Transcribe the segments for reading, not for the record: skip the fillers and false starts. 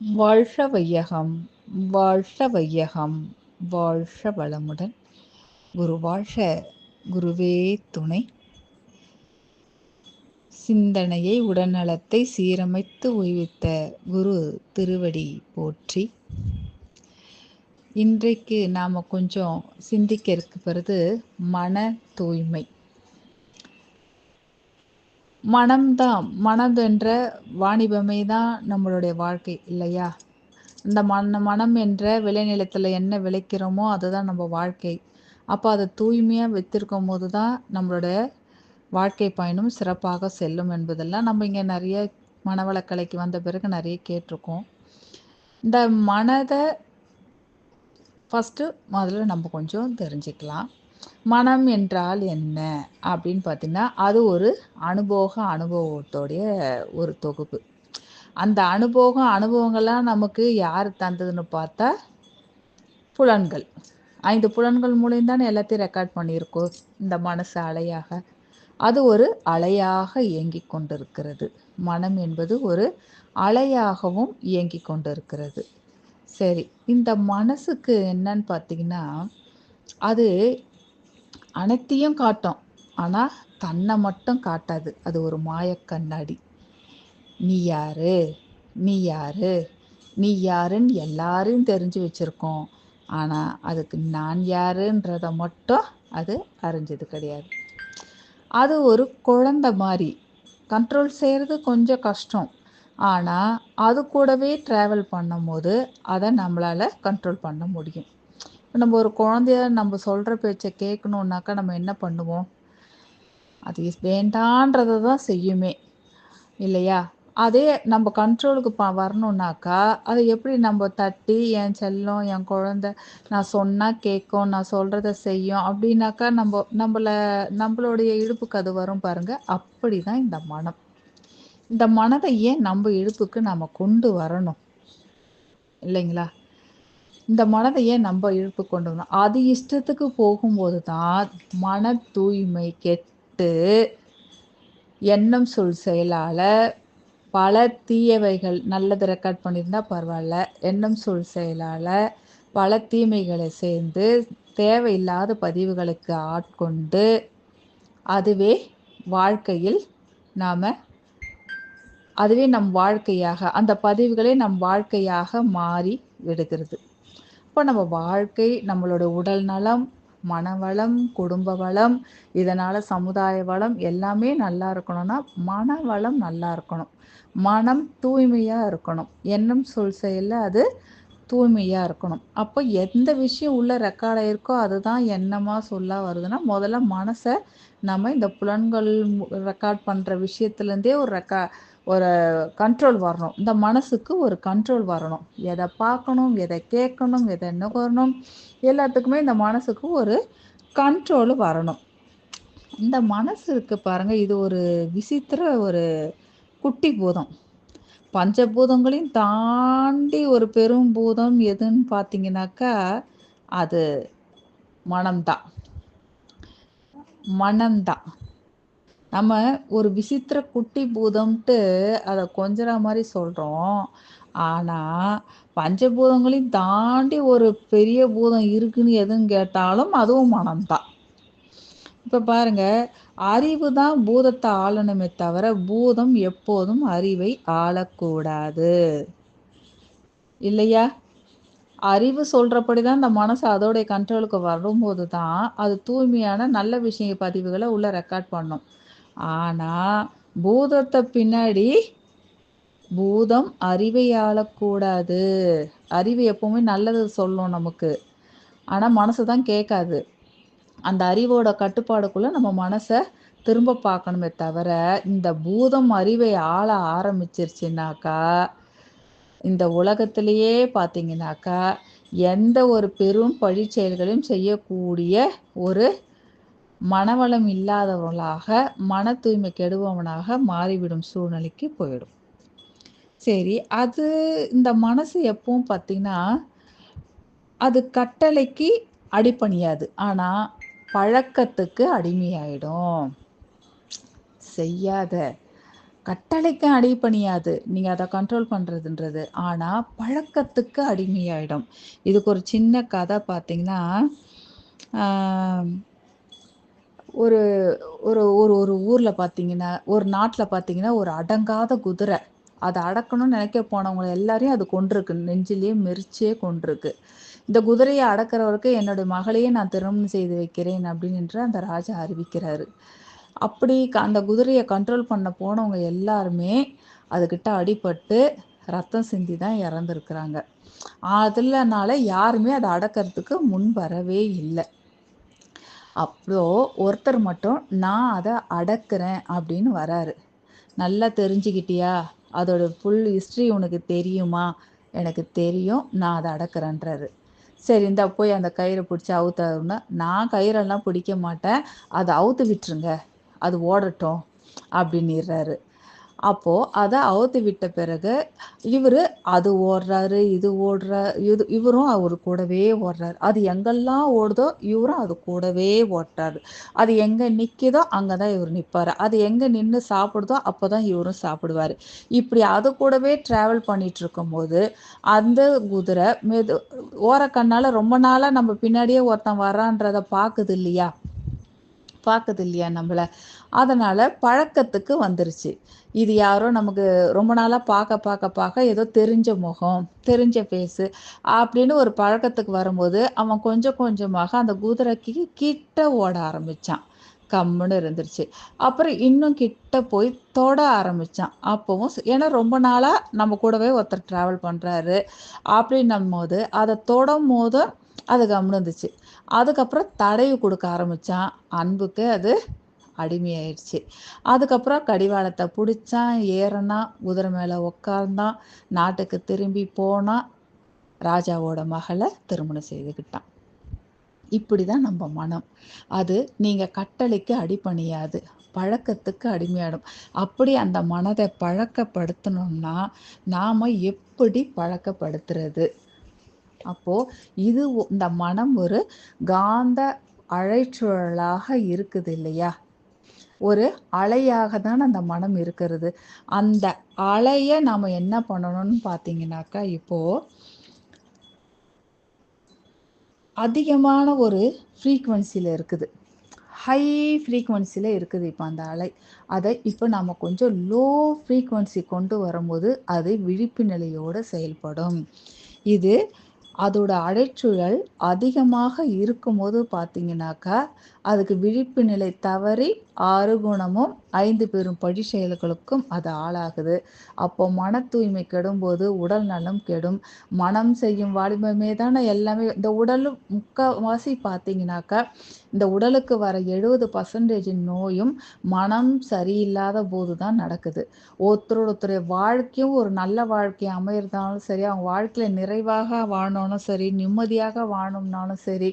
வாழ்க வையகம், வாழ்க வையகம், வாழ்க வளமுடன். குரு வாழ்க, குருவே துணை. சிந்தனையை உடல்நலத்தை சீரமைத்து உய்வித்த குரு திருவடி போற்றி. இன்றைக்கு நாம் கொஞ்சம் சிந்திக்க இருக்கிறது மன தூய்மை. மனம் என்ற வாணிபமே தான் நம்மளுடைய வாழ்க்கை இல்லையா? இந்த மனம் என்ற விளைநிலத்தில் என்ன விளைக்கிறோமோ அதுதான் நம்ம வாழ்க்கை. அப்போ அதை தூய்மையாக வைத்திருக்கும் போது தான் நம்மளோட வாழ்க்கை பயணம் சிறப்பாக செல்லும் என்பதெல்லாம் நம்ம இங்கே நிறைய மனவளக்கலைக்கு வந்த பிறகு நிறைய கேட்டிருக்கோம். இந்த மனதை முதல்ல நம்ம கொஞ்சம் தெரிஞ்சுக்கலாம். மனம் என்றால் என்ன அப்படின்னு பார்த்தீங்கன்னா, அது ஒரு அனுபவத்தோடைய ஒரு தொகுப்பு. அந்த அனுபவங்கள்லாம் நமக்கு யார் தந்ததுன்னு பார்த்தா புலன்கள். 5 புலன்கள் மூலம் தானே எல்லாத்தையும் ரெக்கார்ட் பண்ணியிருக்கோம். இந்த மனசு அலையாக, அது ஒரு அலையாக இயங்கிக் கொண்டிருக்கிறது. மனம் என்பது ஒரு அலையாகவும் இயங்கிக் கொண்டிருக்கிறது. சரி, இந்த மனசுக்கு என்னன்னு பார்த்தீங்கன்னா, அது அனைத்தையும் காட்டும், ஆனால் தன்னை மட்டும் காட்டாது. அது ஒரு மாயக்கண்ணாடி. நீ யாரு, நீ யாரு, நீ யாருன்னு எல்லாரையும் தெரிஞ்சு வச்சுருக்கோம். ஆனால் அதுக்கு நான் யாருன்றதை மட்டும் அது அறிஞ்சது கிடையாது. அது ஒரு குழந்தை மாதிரி. கண்ட்ரோல் செய்கிறது கொஞ்சம் கஷ்டம், ஆனால் அது கூடவே ட்ராவல் பண்ணும்போது அதை நம்மளால் கண்ட்ரோல் பண்ண முடியும். நம்ம ஒரு குழந்தைய நம்ம சொல்கிற பேச்சை கேட்கணுன்னாக்கா நம்ம என்ன பண்ணுவோம்? அது வேண்டான்றதை தான் செய்யுமே இல்லையா? அதே நம்ம கண்ட்ரோலுக்கு வரணுன்னாக்கா அதை எப்படி நம்ம தட்டி, என் செல்லம், என் குழந்தை, நான் சொன்னால் கேட்கும், நான் சொல்கிறத செய்யும் அப்படின்னாக்கா நம்மளுடைய இடுப்புக்கு அது வரும் பாருங்கள். அப்படி தான் இந்த மனம். இந்த மனதை ஏன் நம்ம இடுப்புக்கு நம்ம கொண்டு வரணும் இல்லைங்களா? இந்த மனதை ஏன் நம்ம இழுப்பு கொண்டு வரணும்? அது இஷ்டத்துக்கு போகும்போது தான் மன தூய்மை கெட்டு எண்ணம் சொல் செயலால் பல தீயவைகள், நல்லது ரெக்கார்ட் பண்ணியிருந்தா பரவாயில்ல, எண்ணம் சொல் செயலால் பல தீமைகளை சேர்ந்து தேவையில்லாத பதிவுகளுக்கு ஆட்கொண்டு அதுவே வாழ்க்கையில் அதுவே நம் வாழ்க்கையாக, அந்த பதிவுகளே நம் வாழ்க்கையாக மாறி விடுகிறது. இப்போ நம்ம வாழ்க்கை, நம்மளோட உடல் நலம், மனவளம், குடும்ப வளம், இதனால் சமுதாய வளம் எல்லாமே நல்லா இருக்கணும்னா மன வளம் நல்லா இருக்கணும். மனம் தூய்மையாக இருக்கணும். எண்ணம் சொல் செயலில் அது தூய்மையாக இருக்கணும். அப்போ எந்த விஷயம் உள்ளே ரெக்கார்ட் ஆகிருக்கோ அதுதான் எண்ணமாக சொல்லாக வருதுன்னா முதல்ல மனசை நம்ம இந்த புலன்கள் ரெக்கார்ட் பண்ணுற விஷயத்துலேருந்தே ஒரு கண்ட்ரோல் வரணும். இந்த மனசுக்கு ஒரு கண்ட்ரோல் வரணும். எதை பார்க்கணும், எதை கேட்கணும், எதை நுகரணும், எல்லாத்துக்குமே இந்த மனசுக்கு ஒரு கண்ட்ரோல் வரணும். இந்த மனசு இருக்குது பாருங்கள், இது ஒரு விசித்திர ஒரு குட்டி பூதம். பஞ்சபூதங்களையும் தாண்டி ஒரு பெரும் பூதம் எதுன்னு பார்த்தீங்கன்னாக்கா அது மனம்தான். நம்ம ஒரு விசித்திர குட்டி பூதம்ட்டு அதை கொஞ்சற மாதிரி சொல்கிறோம். ஆனால் பஞ்சபூதங்களையும் தாண்டி ஒரு பெரிய பூதம் இருக்குன்னு எதுன்னு கேட்டாலும் அதுவும் மனம்தான். இப்போ பாருங்க, அறிவு தான் பூதத்தை ஆளணுமே தவிர பூதம் எப்போதும் அறிவை ஆளக்கூடாது இல்லையா? அறிவு சொல்கிறபடி தான் இந்த மனசு அதோடைய கண்ட்ரோலுக்கு வரும்போது தான் அது தூய்மையான நல்ல விஷய பதிவுகளை உள்ள ரெக்கார்ட் பண்ணும். ஆனால் பூதத்தை பின்னாடி பூதம் அறிவை ஆளக்கூடாது. அறிவு எப்பவுமே நல்லது சொல்லும் நமக்கு, ஆனால் மனசு தான் கேட்காது. அந்த அறிவோட கட்டுப்பாடுக்குள்ளே நம்ம மனசை திரும்ப பார்க்கணுமே தவிர இந்த பூதம் அறிவை ஆள ஆரம்பிச்சிருச்சுனாக்கா இந்த உலகத்திலேயே பார்த்தீங்கன்னாக்கா எந்த ஒரு பெரும் பழி செயல்களையும் செய்யக்கூடிய ஒரு மனவளம் இல்லாதவர்களாக, மன தூய்மை கெடுபவனாக மாறிவிடும் சூழ்நிலைக்கு போயிடும். சரி, அது இந்த மனசு எப்பவும் பார்த்தீங்கன்னா அது கட்டளைக்கு அடிபணியாது, ஆனால் பழக்கத்துக்கு அடிமையாயிடும். செய்யாத, கட்டளைக்கு அடிபணியாது. நீங்க அத கண்ட்ரோல் பண்றதுன்றது. ஆனா, பழக்கத்துக்கு அடிமையாயிடும். இதுக்கு ஒரு சின்ன கதை பார்த்தீங்கன்னா, ஆ ஒரு ஒரு ஒரு ஒரு ஊர்ல பார்த்தீங்கன்னா, ஒரு நாட்ல பார்த்தீங்கன்னா, ஒரு அடங்காத குதிரை. அத அடக்கணும்னு நினைக்க போனவங்கள எல்லாரையும் அது கொன்றுருக்கு. நெஞ்சிலேயே மெரிச்சே கொன்றுருக்கு. இந்த குதிரைய அடக்குறவருக்கு என்னுடைய மகளையே நான் திருமணம் செய்து வைக்கிறேன் அப்படின்னு அந்த ராஜா அறிவிக்கிறாரு. அப்படி அந்த குதிரைய கண்ட்ரோல் பண்ண போனவங்க எல்லாருமே அதுகிட்ட அடிபட்டு ரத்தம் சிந்தி தான் இறந்துருக்குறாங்க. அதுலனால யாருமே அத அடக்கறதுக்கு முன் வரவே இல்ல. அப்போ ஒருத்தர் மட்டும் நான் அத அடக்குறேன் அப்படின்னு வராரு. நல்லா தெரிஞ்சுக்கிட்டியா? அதோட ஃபுல் ஹிஸ்ட்ரி உனக்கு தெரியுமா? எனக்கு தெரியும். நான் அத அடக்குறேன்றாரு. சரி இந்தா போய் அந்த கயிற புடிச்சு அவுத்தாருன்னா, நான் கயிறெல்லாம் பிடிக்க மாட்டேன். அத அவுத்து விட்டுருங்க. அது ஓடட்டும் அப்படின்னிர்றாரு. அப்போ அத அவுத்து விட்ட பிறகு, இவரு அது ஓடுறாரு, இது இவரும் அவரு கூடவே ஓடுறாரு. அது எங்கெல்லாம் ஓடுதோ, இவரும் அது கூடவே ஓடுறாரு. அது எங்க நிக்குதோ, அங்க தான் இவரு நிப்பாரு. அது எங்க நின்னு சாப்பிடுதோ, அப்பதான் இவரும் சாப்பிடுவாரு. இப்படி அது கூடவே டிராவல் பண்ணிட்டுருக்கும்போது, அந்த குதிரை ஓரக்கண்ணால ரொம்ப நாளா நம்ம பின்னாடியே ஒருத்தன் வர்றான்றத பாக்குது இல்லையா நம்மள. அதனால பழக்கத்துக்கு வந்துருச்சு. இது யாரோ நமக்கு ரொம்ப நாளா பாக்க ஏதோ தெரிஞ்ச முகம், தெரிஞ்ச ஃபேஸு அப்படின்னு ஒரு பழக்கத்துக்கு வரும்போது, அவன் கொஞ்சம் கொஞ்சமாக அந்த குதிரைக்கு கிட்ட ஓட ஆரம்பிச்சான். கம்முன்னு இருந்துருச்சு. அப்புறம் இன்னும் கிட்ட போய் தொட ஆரம்பிச்சான். அப்பவும் ஏன்னா ரொம்ப நாளா நம்ம கூடவே ஒருத்தர் டிராவல் பண்றாரு. அப்படின்னம்போது, அத தொடம்போது அது கம்முனு இருந்துச்சு. அதுக்கப்புறம் தடவி குடுக்க ஆரம்பிச்சான். அன்புக்கு அது அடிமையாயிடுச்சு. அதுக்கப்புறம் கடிவாளத்த புடிச்சான், ஏறுனான், குதிரை மேல உட்கார்ந்தான், நாட்டுக்கு திரும்பி போனான், ராஜாவோட மகள திருமணம் செய்துக்கிட்டான். இப்படிதான் நம்ம மனம். அது நீங்க கட்டளைக்கு அடிபணியாது. பழக்கத்துக்கு அடிமையாடும். அப்படி அந்த மனத பழக்கப்படுத்தணும்னா, நாம எப்படி பழக்கப்படுத்துறது? அப்போ இது இந்த மனம் ஒரு காந்த அலைச்சுழலாக இருக்குது இல்லையா? ஒரு அலையாக தான் அந்த மனம் இருக்கிறது. அந்த அலைய நாம என்ன பண்ணணும்னு பார்த்தீங்கன்னாக்கா, இப்போ அதிகமான ஒரு ஃப்ரீக்வன்சில இருக்குது. ஹை ஃப்ரீக்வன்சில இருக்குது இப்ப அந்த அலை. அத இப்ப நாம கொஞ்சம் லோ ஃப்ரீக்வன்சி கொண்டு வரும்போது, அது விழிப்பு நிலையோட செயல்படும். இது அதோட அலைச்சூழல் அதிகமாக இருக்கும்போது பார்த்தீங்கன்னாக்கா, அதுக்கு விழிப்பு நிலை தவறி 6 குணமும் 5 பெரும் பழி செயல்களுக்கும் அது ஆளாகுது. அப்போ மன தூய்மை கெடும்போது உடல் நலம் கெடும். மனம் செய்யும் வாலிபமே தானே எல்லாமே இந்த உடலும் முக்காவாசி பார்த்தீங்கன்னாக்கா, இந்த உடலுக்கு வர 70% நோயும் மனம் சரியில்லாத போது தான் நடக்குது. ஒருத்தருடைய வாழ்க்கையும் ஒரு நல்ல வாழ்க்கை அமையறதாலும் சரி, அவங்க வாழ்க்கையில நிறைவாக வாழணும்னாலும் சரி, நிம்மதியாக வாழணும்னாலும் சரி,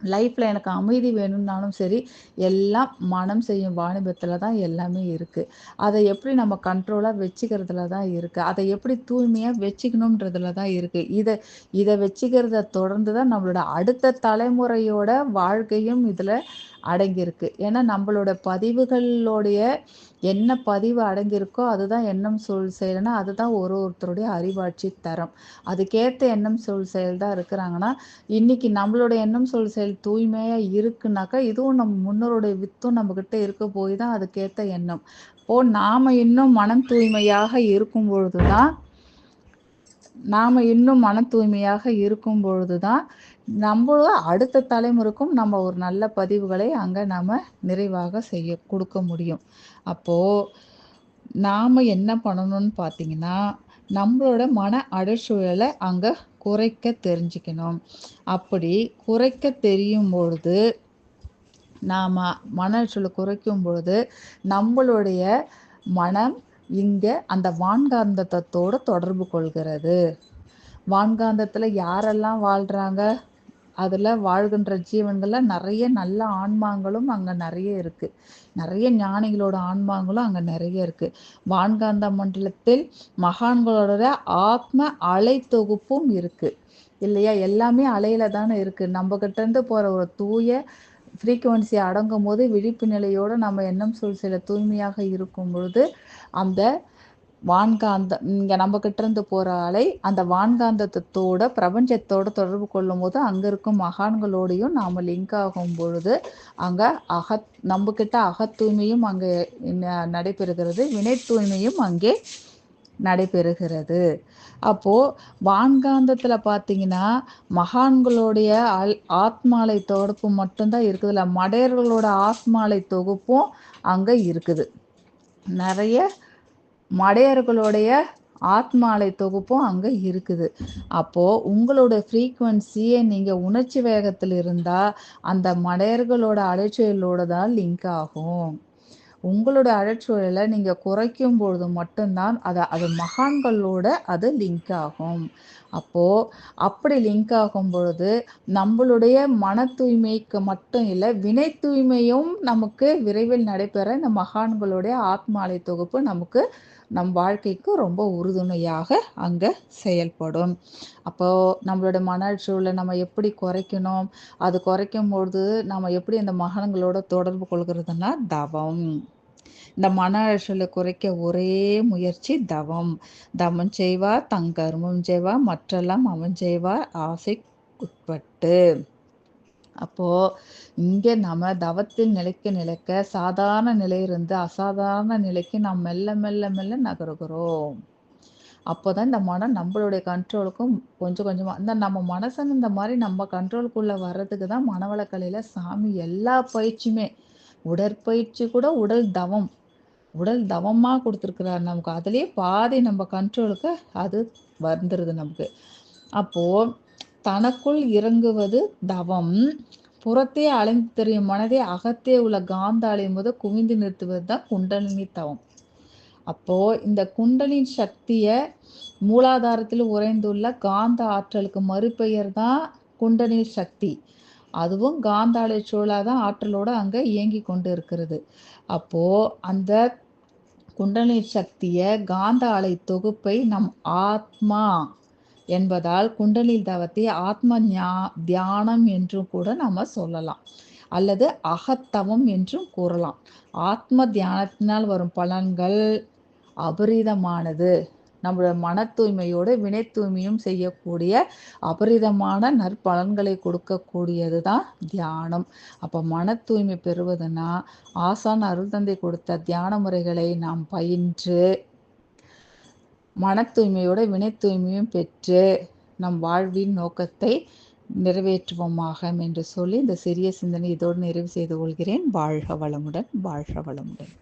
லைஃப்ல எனக்கு அமைதி வேணும்னாலும் சரி, எல்லாம் மனம் செய்யும் வாணிபத்துல தான் எல்லாமே இருக்கு. அத எப்படி நம்ம கண்ட்ரோலா வச்சுக்கிறதுல தான் இருக்கு. அத எப்படி தூய்மையா வச்சுக்கணும்ன்றதுல தான் இருக்கு. இத வச்சுக்கிறத தொடர்ந்து தான் நம்மளோட அடுத்த தலைமுறையோட வாழ்க்கையும் இதுல அடங்கியிருக்கு. ஏன்னா நம்மளோட பதிவுகளோடைய என்ன பதிவு அடங்கியிருக்கோ அதுதான் எண்ணம், சொல், செயல்னா அதுதான் ஒருத்தருடைய அறிவாட்சி தரம். அதுக்கேத்த எண்ணம், சொல், செயல் தான் இருக்கிறாங்கன்னா, இன்னைக்கு நம்மளோட எண்ணம், சொல், செயல் தூய்மையா இருக்குனாக்கா, இதுவும் நம்ம முன்னோருடைய வித்தும் நம்மகிட்ட இருக்க போய் தான் அதுக்கேத்த எண்ணம். நாம இன்னும் மனம் தூய்மையாக இருக்கும் பொழுது தான் நம்மளும் அடுத்த தலைமுறைக்கும் நம்ம ஒரு நல்ல பதிவுகளை அங்க நாம நிறைவாக கொடுக்க முடியும். அப்போ நாம என்ன பண்ணணும்னு பார்த்தீங்கன்னா, நம்மளோட மன அலைச்சூழலை அங்க குறைக்க தெரிஞ்சுக்கணும். அப்படி குறைக்க தெரியும் பொழுது, நாம மன அலைச்சலை குறைக்கும் பொழுது, நம்மளுடைய மனம் இங்க அந்த வான்காந்தத்தோட தொடர்பு கொள்கிறது. வான்காந்தத்துல யாரெல்லாம் வாழ்றாங்க? அதுல வாழ்கின்ற ஜீவன்கள்ல நெறைய நல்ல ஆன்மாங்களும் அங்க நெறைய இருக்கு. நெறைய ஞானிகளோட ஆன்மாங்களும் அங்க நெறைய இருக்கு. வான்காந்த மண்டலத்தில் மகான்களோட ஆத்ம அலை தொகுப்பும் இருக்கு. இல்லையா? எல்லாமே அலையில தானே இருக்கு. நம்ம கிட்ட இருந்து போற ஒரு தூய ஃப்ரீக்குவன்சி அடங்கும் போது விழிப்பு நிலையோடு நம்ம எண்ணம் சொல் சில தூய்மையாக இருக்கும் பொழுது அந்த வான்காந்தம் இங்கே நம்மக்கிட்ட இருந்து போகிற அலை அந்த வான்காந்தத்தோட பிரபஞ்சத்தோட தொடர்பு கொள்ளும் போது அங்கே இருக்கும் மகான்களோடையும் நாம் லிங்க் ஆகும் பொழுது அங்கே நம்மக்கிட்ட அகத்தூய்மையும் அங்கே நடைபெறுகிறது, வினை தூய்மையும் அங்கே நடைபெறுகிறது. அப்போது வான்காந்தத்தில் பார்த்தீங்கன்னா மகான்களுடைய ஆத்மாலை தொகுப்பு மட்டும்தான் இருக்குதுல்ல, மடையர்களோட ஆத்மாலை தொகுப்பும் அங்கே இருக்குது. நிறைய மடையர்களுடைய ஆத்மாலை தொகுப்பும் அங்கே இருக்குது. அப்போது உங்களோட ஃப்ரீக்குவன்சியை நீங்கள் உணர்ச்சி வேகத்தில் இருந்தால் அந்த மடையர்களோட அலைச்சூழலோடு தான் லிங்க் ஆகும். உங்களோட அலைச்சூழலை நீங்கள் குறைக்கும் பொழுது மட்டும்தான் அது மகான்களோட அது லிங்க் ஆகும். அப்போது அப்படி லிங்க் ஆகும் பொழுது நம்மளுடைய மன தூய்மைக்கு மட்டும் இல்லை, வினை தூய்மையும் நமக்கு விரைவில் நடைபெற இந்த மகான்களுடைய ஆத்மாலை தொகுப்பு நமக்கு நம் வாழ்க்கைக்கு ரொம்ப உறுதுணையாக அங்கே செயல்படும். அப்போது நம்மளோட மன அழுத்தத்தை நம்ம எப்படி குறைக்கணும், அது குறைக்கும்பொழுது நம்ம எப்படி அந்த மகான்களோட தொடர்பு கொள்கிறதுனா தவம். இந்த மன அழுத்தத்தை குறைக்க ஒரே முயற்சி தவம். தவம் செய்வார் தங்கர்மம் செய்வார் மற்றெல்லாம் அவன் செய்வார் ஆசைக்குட்பட்டு. அப்போது இங்கே நம்ம தவத்தில் நிலைக்க சாதாரண நிலையிலிருந்து அசாதாரண நிலைக்கு நாம் மெல்ல மெல்ல மெல்ல நகருகிறோம். அப்போ தான் இந்த மனம் நம்மளுடைய கண்ட்ரோலுக்கும் கொஞ்சம் கொஞ்சமாக இந்த நம்ம மனசன் இந்த மாதிரி நம்ம கண்ட்ரோலுக்குள்ளே வர்றதுக்கு தான் மனவளக்கலையில் சாமி எல்லா பயிற்சியுமே, உடற்பயிற்சி கூட உடல் தவமாக கொடுத்துருக்குறாரு நமக்கு. அதுலேயே பாதி நம்ம கண்ட்ரோலுக்கு அது வந்துடுது நமக்கு. அப்போது தனக்குள் இறங்குவது தவம், புறத்தே அலைந்து தெரியும் மனதை அகத்தே உள்ள காந்த அலையும் போது குவிந்து நிறுத்துவது தான் குண்டலினி தவம். அப்போது இந்த குண்டலின் சக்தியை மூலாதாரத்தில் உறைந்துள்ள காந்த ஆற்றலுக்கு மறுபெயர் தான் குண்டலினி சக்தி. அதுவும் காந்த அலை சூழலாதான் ஆற்றலோடு அங்கே இயங்கி கொண்டு இருக்கிறது. அப்போது அந்த குண்டலினி சக்தியை காந்த அலை தொகுப்பை நம் ஆத்மா என்பதால் குண்டலினி தவத்தை ஆத்ம தியானம் என்றும் கூட நம்ம சொல்லலாம், அல்லது அகத்தவம் என்றும் கூறலாம். ஆத்ம தியானத்தினால் வரும் பலன்கள் அபரிதமானது. நம்மளோட மன தூய்மையோடு வினை தூய்மையும் செய்யக்கூடிய அபரிதமான நற்பலன்களை கொடுக்கக்கூடியது தான் தியானம். அப்போ மன தூய்மை பெறுவதுன்னா ஆசான் அருள் தந்தை கொடுத்த தியான முறைகளை நாம் பயின்று மன தூய்மையோட வினை தூய்மையும் பெற்று நம் வாழ்வின் நோக்கத்தை நிறைவேற்றுவோமாக என்று சொல்லி இந்த சிறிய சிந்தனை இதோடு நிறைவு செய்து கொள்கிறேன். வாழ்க வளமுடன், வாழ்க வளமுடன்.